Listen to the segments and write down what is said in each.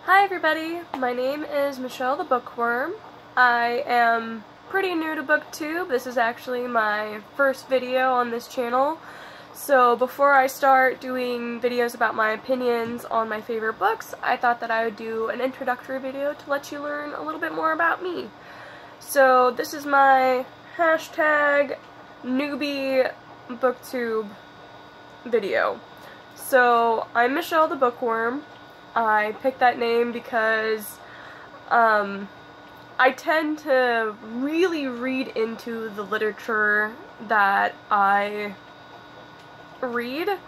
Hi everybody, my name is Michelle the Bookworm. I am pretty new to Booktube. This is actually my first video on this channel. So before I start doing videos about my opinions on my favorite books, I thought that I would do an introductory video to let you learn a little bit more about me. So this is my hashtag newbie booktube video. So I'm Michelle the Bookworm. I picked that name because I tend to really read into the literature that I read.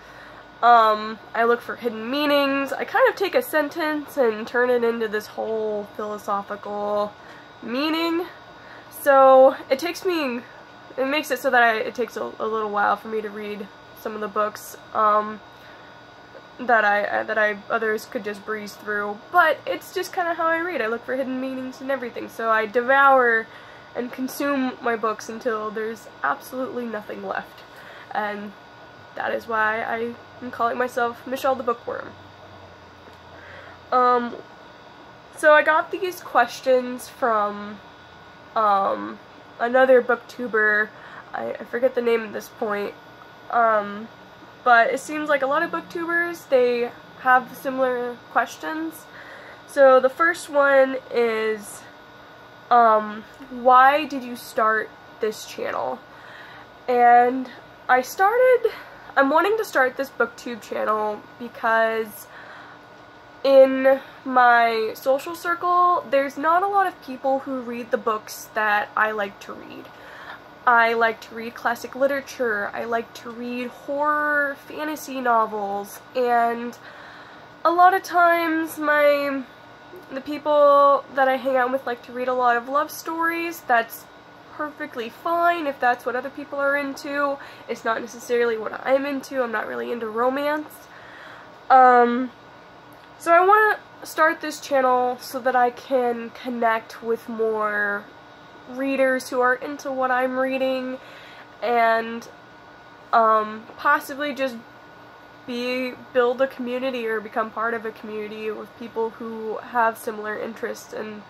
I look for hidden meanings. I kind of take a sentence and turn it into this whole philosophical meaning. So it makes it so that it takes a little while for me to read some of the books that others could just breeze through, but it's just kind of how I read. I look for hidden meanings and everything, so I devour and consume my books until there's absolutely nothing left, and that is why I am calling myself Michelle the Bookworm. So I got these questions from another booktuber. I forget the name at this point. But it seems like a lot of booktubers, they have similar questions. So the first one is, why did you start this channel? And I'm wanting to start this booktube channel because in my social circle, there's not a lot of people who read the books that I like to read. I like to read classic literature, I like to read horror, fantasy novels, and a lot of times the people that I hang out with like to read a lot of love stories. That's perfectly fine if that's what other people are into. It's not necessarily what I'm into. I'm not really into romance. So I want to start this channel so that I can connect with more readers who are into what I'm reading, and possibly just build a community or become part of a community with people who have similar interests, and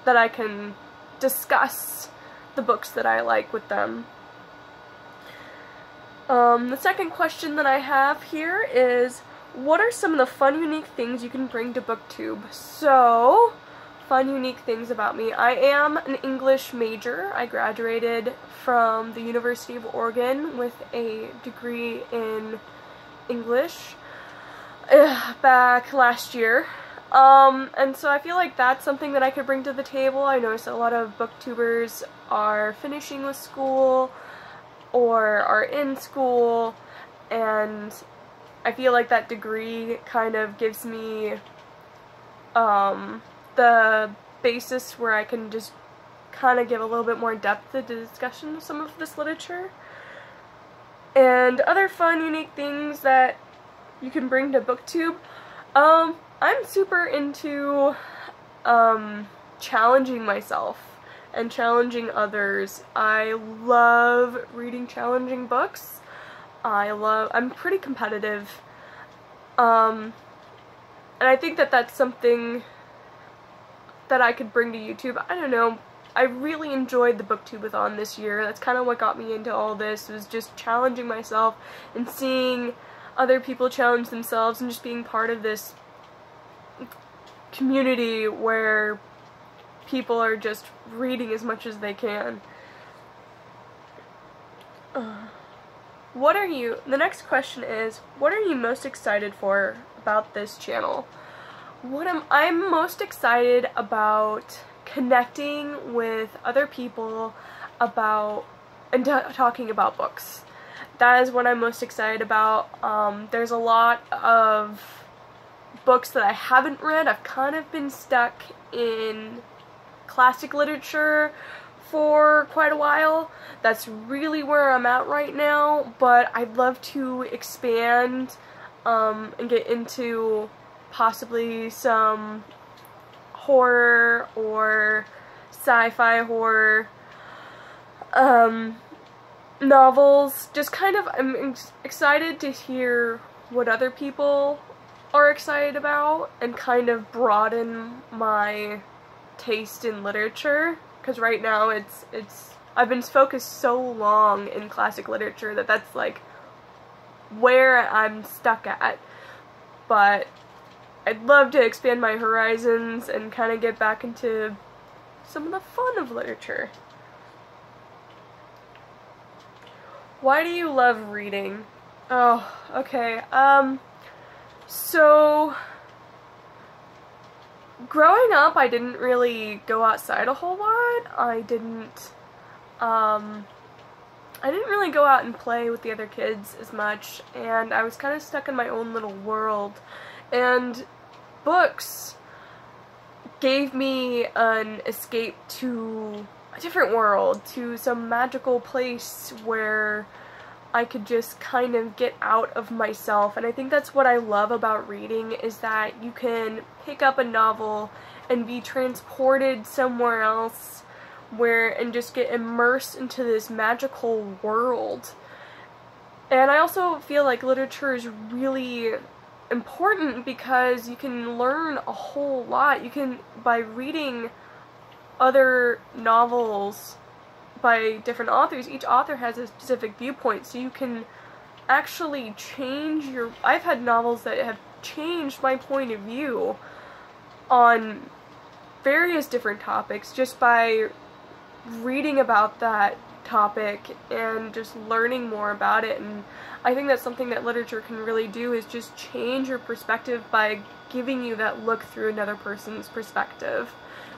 that I can discuss the books that I like with them. The second question that I have here is, what are some of the fun, unique things you can bring to Booktube? So, fun, unique things about me. I am an English major. I graduated from the University of Oregon with a degree in English back last year. And so I feel like that's something that I could bring to the table. I notice a lot of booktubers are finishing with school or are in school, and I feel like that degree kind of gives me the basis where I can just kind of give a little bit more depth to the discussion of some of this literature. And other fun, unique things that you can bring to Booktube. I'm super into challenging myself and challenging others. I love reading challenging books. I'm pretty competitive. And I think that that's something that I could bring to YouTube. I don't know. I really enjoyed the Booktube-a-thon this year. That's kind of what got me into all this, was just challenging myself and seeing other people challenge themselves and just being part of this community where people are just reading as much as they can. The next question is, what are you most excited for about this channel? I'm most excited about connecting with other people about and talking about books. That is what I'm most excited about. There's a lot of books that I haven't read. I've kind of been stuck in classic literature for quite a while. That's really where I'm at right now, but I'd love to expand and get into possibly some horror or sci-fi horror novels. Just kind of, I'm excited to hear what other people are excited about and kind of broaden my taste in literature, because right now I've been focused so long in classic literature that that's like where I'm stuck at. But I'd love to expand my horizons and kind of get back into some of the fun of literature. Why do you love reading? Oh, okay. So growing up, I didn't really go outside a whole lot. I didn't really go out and play with the other kids as much, and I was kind of stuck in my own little world. And books gave me an escape to a different world, to some magical place where I could just kind of get out of myself. And I think that's what I love about reading, is that you can pick up a novel and be transported somewhere else and just get immersed into this magical world. And I also feel like literature is really important because you can learn a whole lot. You can, by reading other novels by different authors, each author has a specific viewpoint, so you can actually change your... I've had novels that have changed my point of view on various different topics just by reading about that topic and just learning more about it. And I think that's something that literature can really do, is just change your perspective by giving you that look through another person's perspective,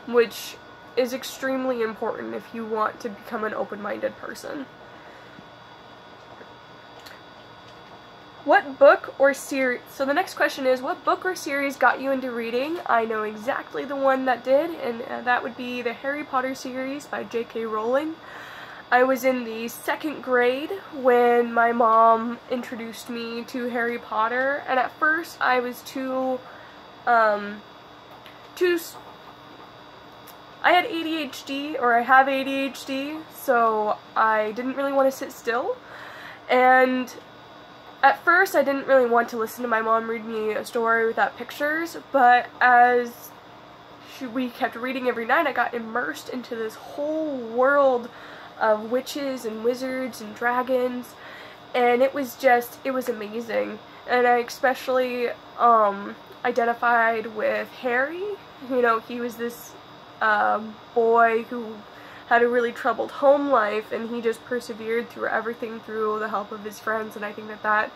which is extremely important if you want to become an open-minded person. What book or series... So the next question is, what book or series got you into reading? I know exactly the one that did, and that would be the Harry Potter series by J.K. Rowling. I was in the 2nd grade when my mom introduced me to Harry Potter, and at first I was I had ADHD, or I have ADHD, so I didn't really want to sit still. And at first I didn't really want to listen to my mom read me a story without pictures, but as we kept reading every night, I got immersed into this whole world of witches and wizards and dragons, and it was amazing. And I especially identified with Harry. You know, he was this boy who had a really troubled home life, and he just persevered through everything through the help of his friends. And I think that that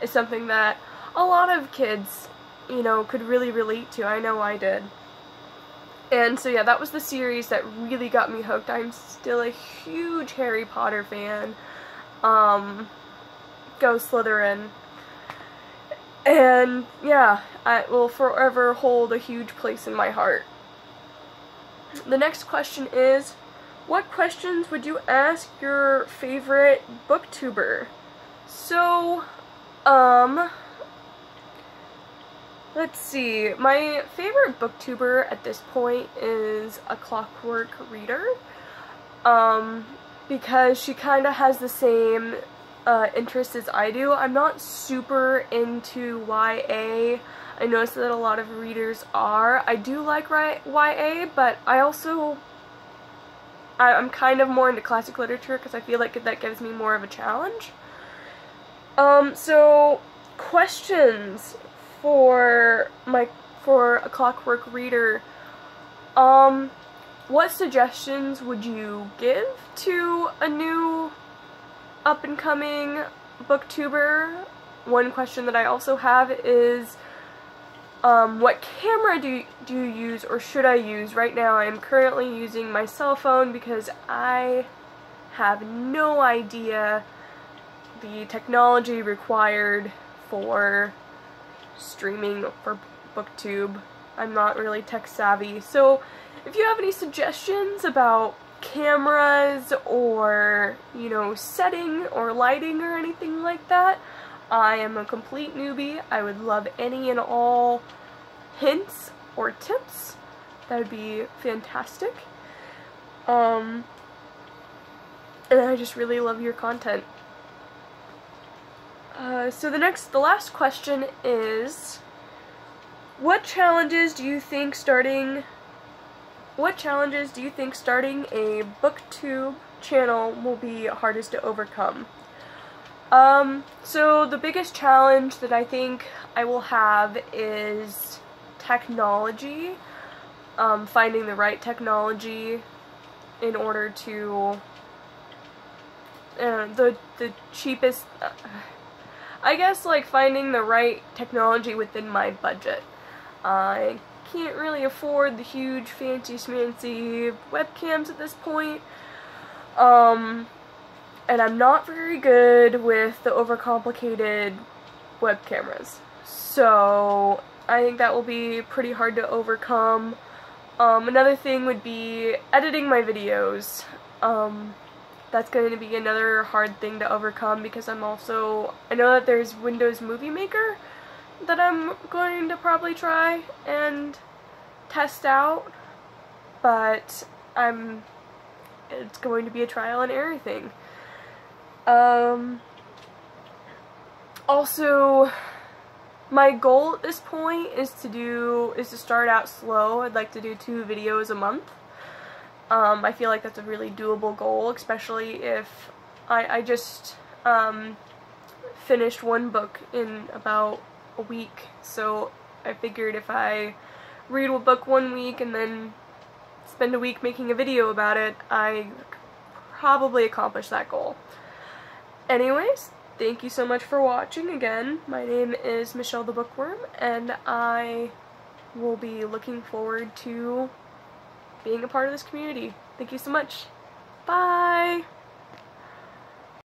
is something that a lot of kids, you know, could really relate to. I know I did. And so yeah, that was the series that really got me hooked. I'm still a huge Harry Potter fan. Go Slytherin. And yeah, it will forever hold a huge place in my heart. The next question is, what questions would you ask your favorite booktuber? So, let's see. My favorite booktuber at this point is A Clockwork Reader, because she kind of has the same interests as I do. I'm not super into YA. I notice that a lot of readers are. I do like YA, but I'm kind of more into classic literature because I feel like that gives me more of a challenge. So questions for A Clockwork Reader. What suggestions would you give to a new up-and-coming booktuber? One question that I also have is, what camera do you use, or should I use? Right now I am currently using my cell phone because I have no idea the technology required for streaming for Booktube. I'm not really tech savvy. So if you have any suggestions about cameras or, you know, setting or lighting or anything like that, I am a complete newbie. I would love any and all hints or tips. That would be fantastic. And I just really love your content. So the last question is, What challenges do you think starting a booktube channel will be hardest to overcome? So the biggest challenge that I think I will have is technology, finding the right technology in order to, the cheapest, I guess, like, finding the right technology within my budget. I can't really afford the huge fancy schmancy webcams at this point, and I'm not very good with the overcomplicated web cameras, so I think that will be pretty hard to overcome. Another thing would be editing my videos. That's going to be another hard thing to overcome, because I know that there's Windows Movie Maker that I'm going to probably try and test out, but it's going to be a trial and error thing. Also, my goal at this point is to start out slow. I'd like to do 2 videos a month. I feel like that's a really doable goal, especially if I just finished one book in about a week, so I figured if I read a book 1 week and then spend a week making a video about it, I probably accomplish that goal. Anyways, thank you so much for watching again. My name is Michelle the Bookworm, and I will be looking forward to being a part of this community. Thank you so much. Bye!